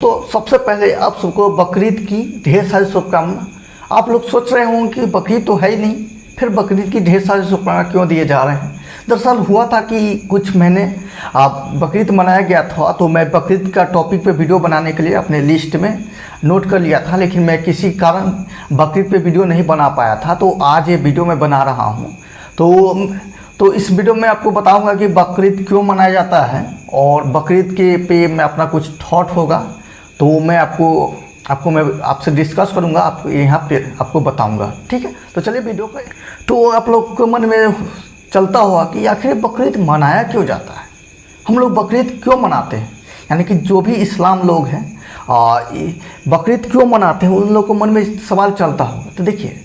तो सबसे पहले आप सबको बकरीद की ढेर सारी शुभकामना। आप लोग सोच रहे होंगे कि बकरीद तो है ही नहीं, फिर बकरीद की ढेर सारी शुभकामना क्यों दिए जा रहे हैं। दरअसल हुआ था कि कुछ महीने बकरीद मनाया गया था, तो मैं बकरीद का टॉपिक पे वीडियो बनाने के लिए अपने लिस्ट में नोट कर लिया था, लेकिन मैं किसी कारण बकरीद पे वीडियो नहीं बना पाया था। तो आज ये वीडियो मैं बना रहा हूँ। तो इस वीडियो में आपको बताऊंगा कि बकरीद क्यों मनाया जाता है, और बकरीद के पे मैं अपना कुछ थॉट होगा तो मैं मैं आपसे डिस्कस करूंगा, आपको यहाँ पे आपको बताऊंगा। ठीक है, तो चलिए वीडियो पे। तो आप लोग को मन में चलता हुआ कि आखिर बकरीद मनाया क्यों जाता है, हम लोग बकरीद क्यों मनाते हैं, यानी कि जो भी इस्लाम लोग हैं बकरीद क्यों मनाते हैं, उन लोग को मन में सवाल चलता होगा। तो देखिए,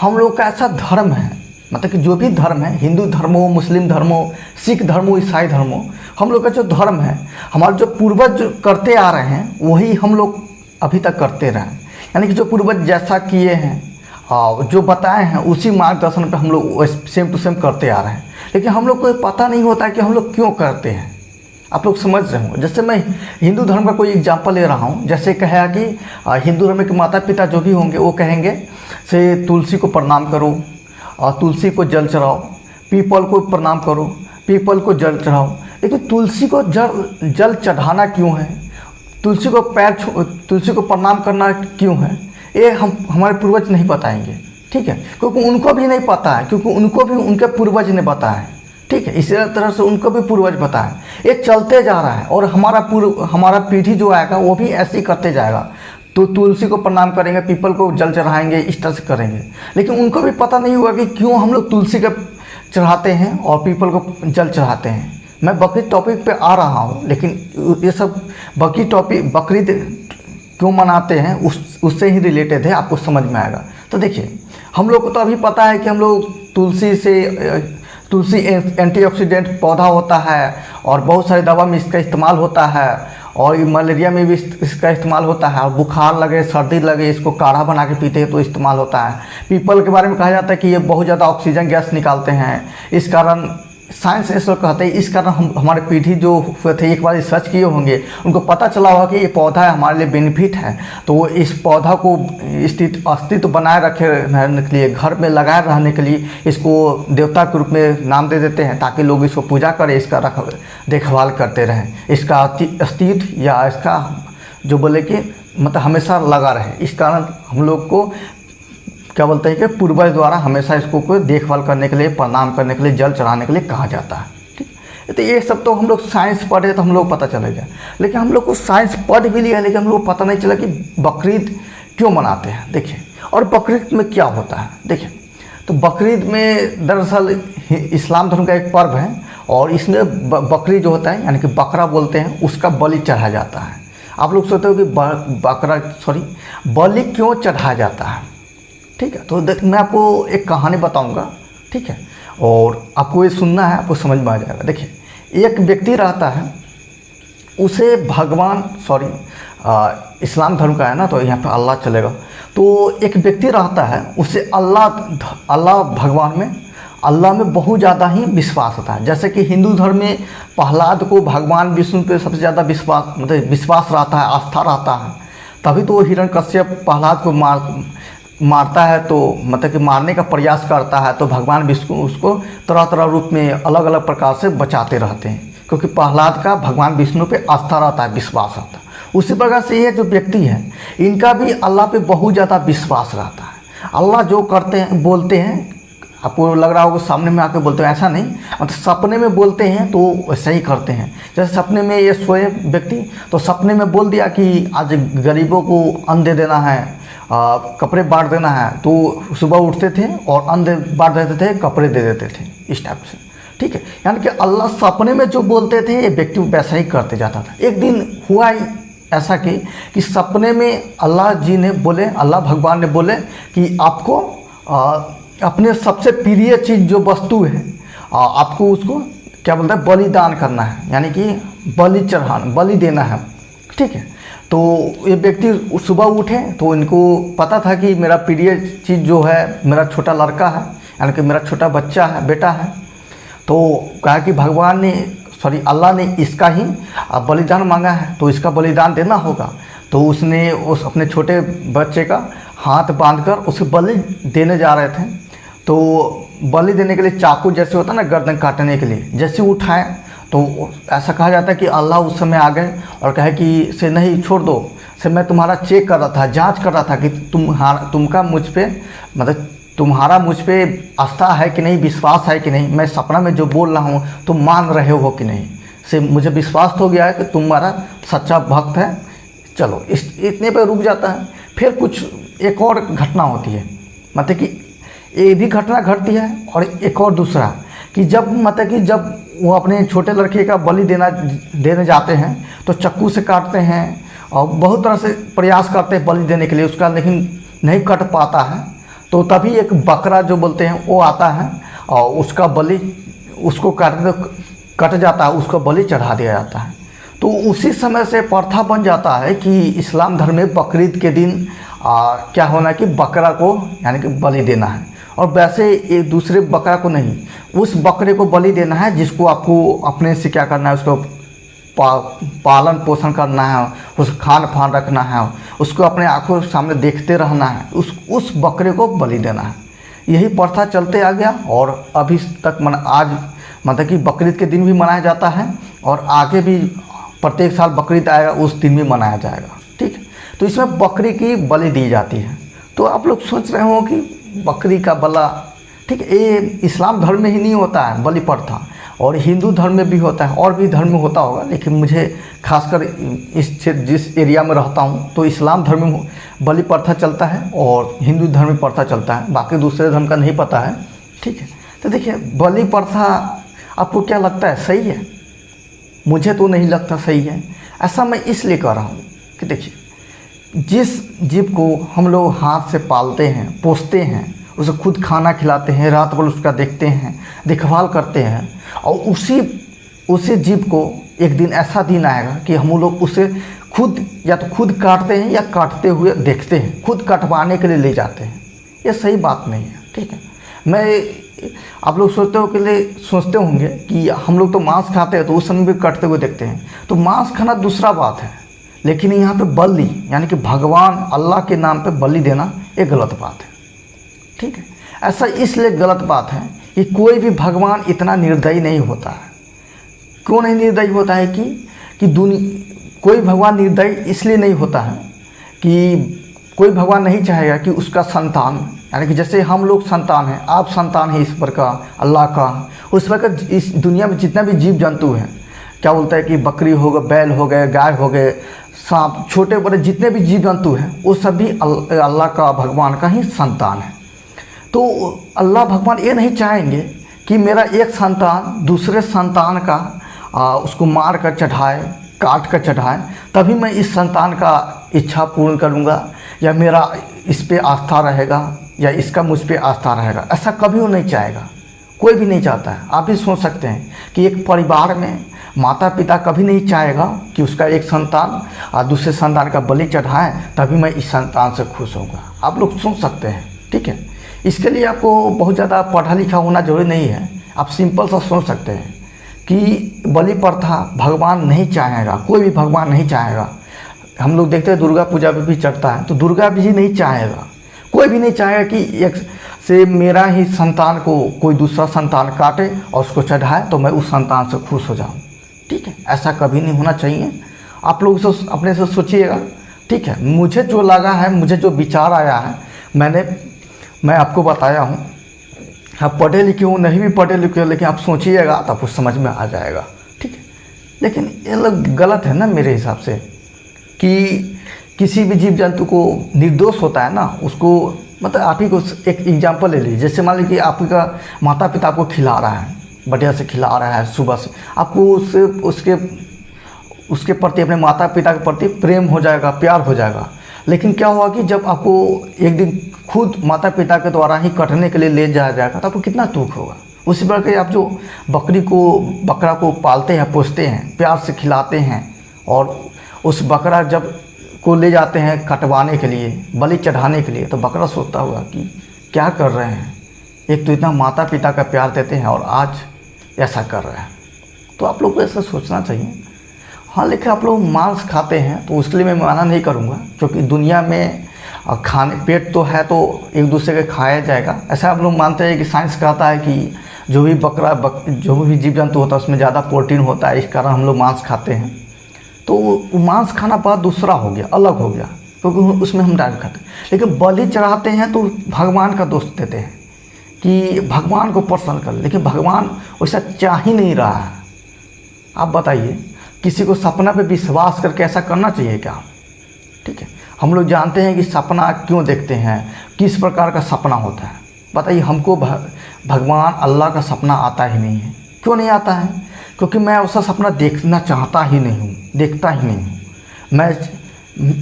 हम लोग का ऐसा धर्म है, मतलब कि जो भी धर्म है, हिंदू धर्म हो, मुस्लिम धर्म हो, सिख धर्म हो, ईसाई धर्म हो, हम लोग का जो धर्म है, हमारे जो पूर्वज करते आ रहे हैं वही हम लोग अभी तक करते रहे। यानी कि जो पूर्वज जैसा किए हैं, जो बताए हैं, उसी मार्गदर्शन पे हम लोग सेम टू सेम करते आ रहे हैं। लेकिन हम लोग को पता नहीं होता है कि हम लोग क्यों करते हैं। आप लोग समझ रहे होंगे। जैसे मैं हिंदू धर्म का कोई एग्जांपल ले रहा हूँ। जैसे कहा कि हिंदू धर्म के माता पिता जो भी होंगे वो कहेंगे से तुलसी को प्रणाम करो और तुलसी को जल चढ़ाओ, पीपल को प्रणाम करो, पीपल को जल चढ़ाओ। लेकिन तुलसी को जल चढ़ाना क्यों है, तुलसी को प्रणाम करना क्यों है, ये हमारे पूर्वज नहीं बताएंगे। ठीक है, क्योंकि उनको भी नहीं पता है, क्योंकि उनको भी उनके पूर्वज ने बताया है। ठीक है, इसी तरह से उनको भी पूर्वज बताया। ये चलते जा रहा है और हमारा पीढ़ी जो आएगा वो भी ऐसे ही करते जाएगा। तो तुलसी को प्रणाम करेंगे, पीपल को जल चढ़ाएंगे, इस तरह से करेंगे। लेकिन उनको भी पता नहीं हुआ कि क्यों हम लोग तुलसी का चढ़ाते हैं और पीपल को जल चढ़ाते हैं। मैं बकरीद टॉपिक पे आ रहा हूँ, लेकिन ये सब बकरीद क्यों मनाते हैं उससे ही रिलेटेड है, आपको समझ में आएगा। तो देखिए, हम लोग को तो अभी पता है कि हम लोग तुलसी एंटीऑक्सीडेंट पौधा होता है और बहुत सारी दवा में इसका इस्तेमाल होता है, और मलेरिया में भी इसका इस्तेमाल होता है, और बुखार लगे, सर्दी लगे, इसको काढ़ा बना के पीते हैं तो इस्तेमाल होता है। पीपल के बारे में कहा जाता है कि ये बहुत ज़्यादा ऑक्सीजन गैस निकालते हैं, इस कारण साइंस ऐसा कहते हैं। इस कारण हमारे पीढ़ी जो हुए थे एक बार रिसर्च किए होंगे, उनको पता चला होगा कि ये पौधा है, हमारे लिए बेनिफिट है। तो इस पौधा को अस्तित्व बनाए रहने के लिए, घर में लगाए रहने के लिए इसको देवता के रूप में नाम दे देते हैं, ताकि लोग इसको पूजा करें, इसका देखभाल करते रहें, इसका अस्तित्व या इसका जो बोले कि मतलब हमेशा लगा रहे। इस कारण हम लोग को क्या बोलते हैं कि पूर्वज द्वारा हमेशा इसको कोई देखभाल करने के लिए, प्रणाम करने के लिए, जल चढ़ाने के लिए कहा जाता है। ठीक, तो ये सब तो हम लोग साइंस पढ़े तो हम लोग पता चलेगा। लेकिन हम लोग को साइंस पढ़ भी लिया, लेकिन हम लोग को पता नहीं चला कि बकरीद क्यों मनाते हैं। देखिए, और बकरीद में क्या होता है। देखिए, तो बकरीद में दरअसल इस्लाम धर्म का एक पर्व है, और इसमें बकरी जो होता है, यानी कि बकरा बोलते हैं, उसका बलि चढ़ाया जाता है। आप लोग सोचते हो कि बलि क्यों चढ़ाया जाता है। ठीक है, तो मैं आपको एक कहानी बताऊंगा। ठीक है, और आपको ये सुनना है, आपको समझ में आ जाएगा। देखिए, एक व्यक्ति रहता है, उसे इस्लाम धर्म का है ना, तो यहाँ पे अल्लाह चलेगा। तो एक व्यक्ति रहता है, उसे अल्लाह में बहुत ज़्यादा ही विश्वास होता है। जैसे कि हिंदू धर्म में प्रहलाद को भगवान विष्णु पे सबसे ज़्यादा विश्वास रहता है, आस्था रहता है। तभी तो वो हिरण्यकश्यप प्रहलाद को मारता है, तो मतलब कि मारने का प्रयास करता है, तो भगवान विष्णु उसको तरह तरह रूप में अलग अलग प्रकार से बचाते रहते हैं, क्योंकि प्रहलाद का भगवान विष्णु पे आस्था रहता है, विश्वास रहता है। उसी प्रकार से ये जो व्यक्ति है, इनका भी अल्लाह पे बहुत ज़्यादा विश्वास रहता है। अल्लाह जो करते हैं, बोलते हैं, आपको लग रहा होगा सामने में आके बोलते हैं, ऐसा नहीं, मतलब सपने में बोलते हैं तो वैसे ही करते हैं। जैसे सपने में ये सोए व्यक्ति, तो सपने में बोल दिया कि आज गरीबों को अन्न दे देना है, कपड़े बांट देना है, तो सुबह उठते थे और अन्न बांट देते थे, कपड़े दे देते थे, इस टाइप से। ठीक है, यानी कि अल्लाह सपने में जो बोलते थे, ये व्यक्ति वैसा ही करते जाता था। एक दिन हुआ ऐसा कि सपने में अल्लाह जी ने बोले, अल्लाह भगवान ने बोले कि आपको अपने सबसे प्रिय चीज़ जो वस्तु है, आपको उसको क्या बोलता है, बलिदान करना है, यानी कि बलि देना है। ठीक है, तो ये व्यक्ति सुबह उठे तो इनको पता था कि मेरा प्रिय चीज़ जो है मेरा छोटा लड़का है, यानी कि मेरा छोटा बच्चा है, बेटा है। तो कहा कि अल्लाह ने इसका ही बलिदान मांगा है, तो इसका बलिदान देना होगा। तो उसने उस अपने छोटे बच्चे का हाथ बांधकर उसे बलि देने जा रहे थे। तो बलि देने के लिए चाकू जैसे होता है ना गर्दन काटने के लिए, जैसे उठाए तो ऐसा कहा जाता है कि अल्लाह उस समय आ गए और कहे कि से नहीं छोड़ दो, से मैं तुम्हारा चेक कर रहा था, जांच कर रहा था कि तुमका मुझ पे मतलब तुम्हारा मुझ पे आस्था है कि नहीं, विश्वास है कि नहीं, मैं सपना में जो बोल रहा हूँ तुम मान रहे हो कि नहीं, से मुझे विश्वास हो गया है कि तुम्हारा सच्चा भक्त है, चलो इतने पे रुक जाता है। फिर कुछ एक और घटना होती है, मतलब कि ये भी घटना घटती है और एक और दूसरा कि जब मतलब कि जब वो अपने छोटे लड़के का बलि देने जाते हैं तो चाकू से काटते हैं और बहुत तरह से प्रयास करते हैं बलि देने के लिए उसका, लेकिन नहीं कट पाता है। तो तभी एक बकरा जो बोलते हैं वो आता है और उसका बलि उसको काटते कट जाता है, उसको बलि चढ़ा दिया जाता है। तो उसी समय से प्रथा बन जाता है कि इस्लाम धर्म में बकरीद के दिन क्या होना है कि बकरा को यानी कि बलि देना है, और वैसे एक दूसरे बकरा को नहीं, उस बकरे को बलि देना है जिसको आपको अपने से क्या करना है, उसको पालन पोषण करना है, उस खान पान रखना है, उसको अपने आंखों के सामने देखते रहना है, उस बकरे को बलि देना है। यही प्रथा चलते आ गया और अभी तक आज मतलब कि बकरीद के दिन भी मनाया जाता है और आगे भी प्रत्येक साल बकरीद आएगा उस दिन भी मनाया जाएगा। ठीक है, तो इसमें बकरी की बलि दी जाती है। तो आप लोग सोच रहे हो कि बकरी का बला, ठीक है, ये इस्लाम धर्म में ही नहीं होता है बलि प्रथा, और हिंदू धर्म में भी होता है और भी धर्म में होता होगा, लेकिन मुझे खासकर इस क्षेत्र जिस एरिया में रहता हूँ तो इस्लाम धर्म में बलि प्रथा चलता है और हिंदू धर्म में प्रथा चलता है, बाकी दूसरे धर्म का नहीं पता है। ठीक है, तो देखिए बलि प्रथा आपको क्या लगता है सही है? मुझे तो नहीं लगता सही है। ऐसा मैं इसलिए कह रहा हूँ कि देखिए जिस जीव को हम लोग हाथ से पालते हैं, पोसते हैं, उसे खुद खाना खिलाते हैं, रात भर उसका देखते हैं, देखभाल करते हैं, और उसी जीव को एक दिन ऐसा दिन आएगा कि हम लोग उसे खुद या तो खुद काटते हैं या काटते हुए देखते हैं, खुद कटवाने के लिए ले जाते हैं। ये सही बात नहीं है। ठीक है, आप लोग सोचते होंगे कि हम लोग तो मांस खाते हैं तो उस समय भी कटते हुए देखते हैं, तो मांस खाना दूसरा बात है, लेकिन यहाँ पे बलि यानी कि भगवान अल्लाह के नाम पे बलि देना एक गलत बात है। ठीक है, ऐसा इसलिए गलत बात है कि कोई भी भगवान इतना निर्दयी नहीं होता है। क्यों नहीं निर्दयी होता है कि कोई भगवान निर्दयी इसलिए नहीं होता है कि कोई भगवान नहीं चाहेगा कि उसका संतान, यानी कि जैसे हम लोग संतान हैं, आप संतान हैं ईश्वर का, अल्लाह का, उस वक्त इस दुनिया में जितना भी जीव जंतु हैं, क्या बोलता है कि बकरी हो गए, बैल हो गए, गाय हो गए, सांप, छोटे बड़े जितने भी जीव जंतु हैं वो सभी अल्लाह का, भगवान का ही संतान है। तो अल्लाह भगवान ये नहीं चाहेंगे कि मेरा एक संतान दूसरे संतान का उसको मार कर चढ़ाए, काट कर चढ़ाए, तभी मैं इस संतान का इच्छा पूर्ण करूँगा या मेरा इस पे आस्था रहेगा या इसका मुझ पे आस्था रहेगा। ऐसा कभी वो नहीं चाहेगा, कोई भी नहीं चाहता है। आप भी सोच सकते हैं कि एक परिवार में माता पिता कभी नहीं चाहेगा कि उसका एक संतान दूसरे संतान का बलि चढ़ाए तभी मैं इस संतान से खुश होऊंगा। आप लोग सोच सकते हैं। ठीक है, इसके लिए आपको बहुत ज़्यादा पढ़ा लिखा होना जरूरी नहीं है, आप सिंपल सा सोच सकते हैं कि बलि प्रथा भगवान नहीं चाहेगा, कोई भी भगवान नहीं चाहेगा। हम लोग देखते हैं दुर्गा पूजा भी चढ़ता है तो दुर्गा जी नहीं चाहेगा, कोई भी नहीं चाहेगा कि एक से मेरा ही संतान को कोई दूसरा संतान काटे और उसको चढ़ाए तो मैं उस संतान से खुश हो जाऊं। ठीक है, ऐसा कभी नहीं होना चाहिए। आप लोग अपने से सोचिएगा। ठीक है, मुझे जो लगा है, मुझे जो विचार आया है, मैं आपको बताया हूँ। आप पढ़े लिखे हो, नहीं भी पढ़े लिखे हो, लेकिन आप सोचिएगा तो आपको समझ में आ जाएगा। ठीक है, लेकिन ये लोग गलत है ना मेरे हिसाब से कि किसी भी जीव जंतु को निर्दोष होता है ना, उसको मतलब आप ही को एक एग्जांपल ले लीजिए। जैसे मान लीजिए कि आपका माता पिता आपको खिला रहा है, बढ़िया से खिला रहा है, सुबह से आपको उसके प्रति, अपने माता पिता के प्रति प्रेम हो जाएगा, प्यार हो जाएगा। लेकिन क्या हुआ कि जब आपको एक दिन खुद माता पिता के द्वारा ही कटने के लिए ले जाया जाएगा तो आपको कितना दुख होगा। उसी प्रकार आप जो बकरा को पालते हैं, पोसते हैं, प्यार से खिलाते हैं और उस बकरा जब को ले जाते हैं कटवाने के लिए, बलि चढ़ाने के लिए, तो बकरा सोचता होगा कि क्या कर रहे हैं, एक तो इतना माता पिता का प्यार देते हैं और आज ऐसा कर रहे हैं। तो आप लोग को ऐसा सोचना चाहिए। हाँ, लेकिन आप लोग मांस खाते हैं तो उसके लिए मैं मना नहीं करूँगा, क्योंकि दुनिया में खाने पेट तो है तो एक दूसरे के खाया जाएगा। ऐसा आप लोग मानते हैं कि साइंस कहता है कि जो भी जो भी जीव जंतु होता है उसमें ज़्यादा प्रोटीन होता है, इस कारण हम लोग मांस खाते हैं। तो मांस खाना बात दूसरा हो गया, अलग हो गया, क्योंकि उसमें हम डायरेक्ट खाते हैं। लेकिन बलि चढ़ाते हैं तो भगवान का दोष देते हैं कि भगवान को प्रसन्न कर, लेकिन भगवान वैसा चाह ही नहीं रहा है। आप बताइए, किसी को सपना पे विश्वास करके ऐसा करना चाहिए क्या? ठीक है, हम लोग जानते हैं कि सपना क्यों देखते हैं, किस प्रकार का सपना होता है। बताइए, हमको भगवान अल्लाह का सपना आता ही नहीं है। क्यों नहीं आता है? क्योंकि मैं उसका सपना देखना चाहता ही नहीं हूँ, देखता ही नहीं हूँ।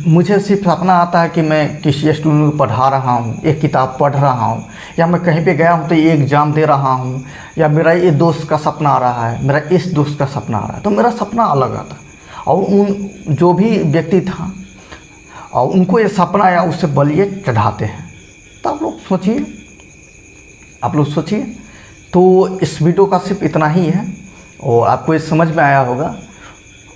मुझे सिर्फ सपना आता है कि मैं किसी स्टूडेंट को पढ़ा रहा हूँ, एक किताब पढ़ रहा हूँ, या मैं कहीं पे गया हूँ तो ये एग्ज़ाम दे रहा हूँ, या मेरा ये दोस्त का सपना आ रहा है, मेरा इस दोस्त का सपना आ रहा है। तो मेरा सपना अलग आता है। और उन जो भी व्यक्ति था और उनको ये सपना आया, उससे बलि चढ़ाते हैं। तो आप लोग सोचिए। तो इस वीडियो का सिर्फ इतना ही है और आपको ये समझ में आया होगा।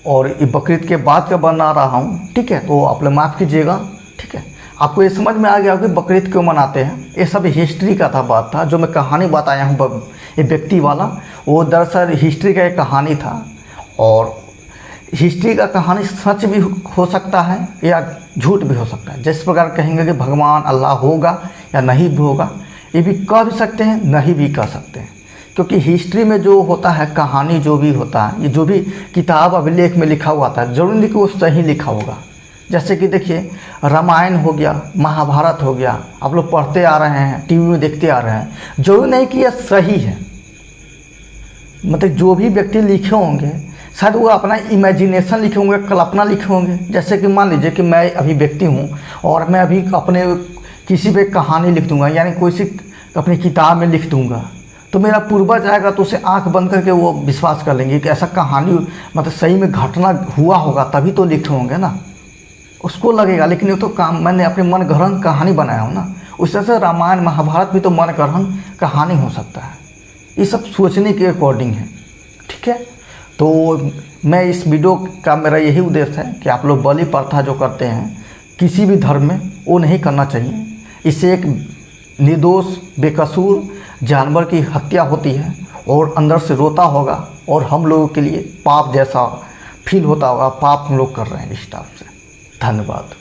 और ये बकरीद के बाद का बना रहा हूँ, ठीक है, तो आप लोग माफ़ कीजिएगा। ठीक है, आपको ये समझ में आ गया कि बकरीद क्यों मनाते हैं। ये सब हिस्ट्री का बात था, जो मैं कहानी बताया हूँ ये व्यक्ति वाला, वो दरअसल हिस्ट्री का एक कहानी था। और हिस्ट्री का कहानी सच भी हो सकता है या झूठ भी हो सकता है। जिस प्रकार कहेंगे कि भगवान अल्लाह होगा या नहीं भी होगा, ये भी कह भी सकते हैं, नहीं भी कह सकते हैं। क्योंकि हिस्ट्री में जो होता है, कहानी जो भी होता है, ये जो भी किताब अभिलेख में लिखा हुआ था, जरूरी नहीं कि वो सही लिखा होगा। जैसे कि देखिए, रामायण हो गया, महाभारत हो गया, आप लोग पढ़ते आ रहे हैं, टीवी में देखते आ रहे हैं, जरूरी नहीं कि यह सही है। मतलब जो भी व्यक्ति लिखे होंगे, शायद वो अपना इमेजिनेशन लिखे होंगे, कल्पना लिखे होंगे। जैसे कि मान लीजिए कि मैं अभी व्यक्ति हूँ और मैं अभी अपने किसी पे कहानी लिख दूँगा, यानी कोई सी अपनी किताब में लिख दूँगा, तो मेरा पूर्वज आएगा तो उसे आंख बंद करके वो विश्वास कर लेंगे कि ऐसा कहानी मतलब सही में घटना हुआ होगा, तभी तो लिखे होंगे ना, उसको लगेगा। लेकिन ये तो काम मैंने अपने मन गढ़ंत कहानी बनाया हूँ ना। उस तरह से रामायण महाभारत भी तो मन गढ़ंत कहानी हो सकता है। ये सब सोचने के अकॉर्डिंग है, ठीक है। तो मैं इस वीडियो का मेरा यही उद्देश्य है कि आप लोग बलि प्रथा जो करते हैं किसी भी धर्म में, वो नहीं करना चाहिए। इससे एक निर्दोष बेकसूर जानवर की हत्या होती है और अंदर से रोता होगा, और हम लोगों के लिए पाप जैसा फील होता होगा, पाप हम लोग कर रहे हैं इस टाइप से। धन्यवाद।